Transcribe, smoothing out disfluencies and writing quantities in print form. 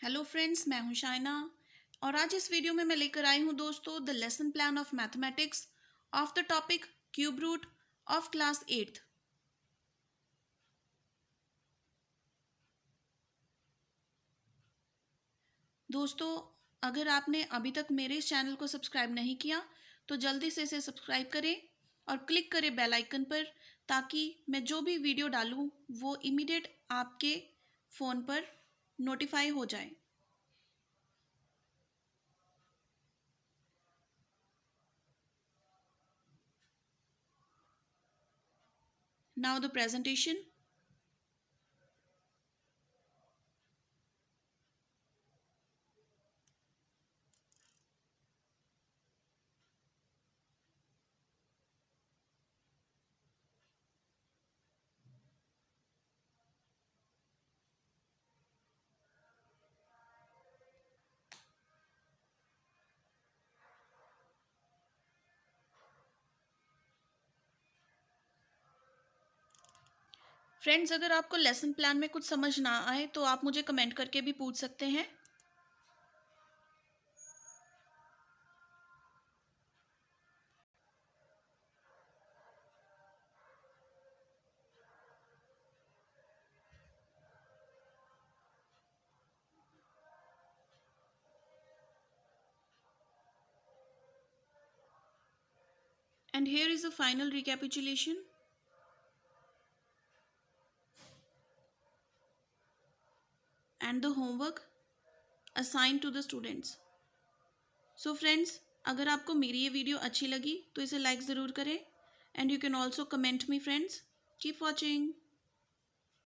Hello friends, मैं हूं शाइना और आज इस वीडियो में मैं लेकर आई हूं दोस्तों the lesson plan of mathematics of the topic cube root of class 8th। दोस्तों, अगर आपने अभी तक मेरे इस चैनल को सब्सक्राइब नहीं किया तो जल्दी से इसे सब्सक्राइब करें और क्लिक करें बेल आइकन पर, ताकि मैं जो भी वीडियो डालूं वो इमीडिएट आपके फ़ोन पर नोटिफाई हो जाए। Now the presentation. फ्रेंड्स, अगर आपको लेसन प्लान में कुछ समझ ना आए तो आप मुझे कमेंट करके भी पूछ सकते हैं। And here is a final recapitulation. And the homework assigned to the students. So friends, अगर आपको मेरी ये वीडियो अच्छी लगी तो इसे लाइक ज़रूर करें, and you can also comment me friends. Keep watching.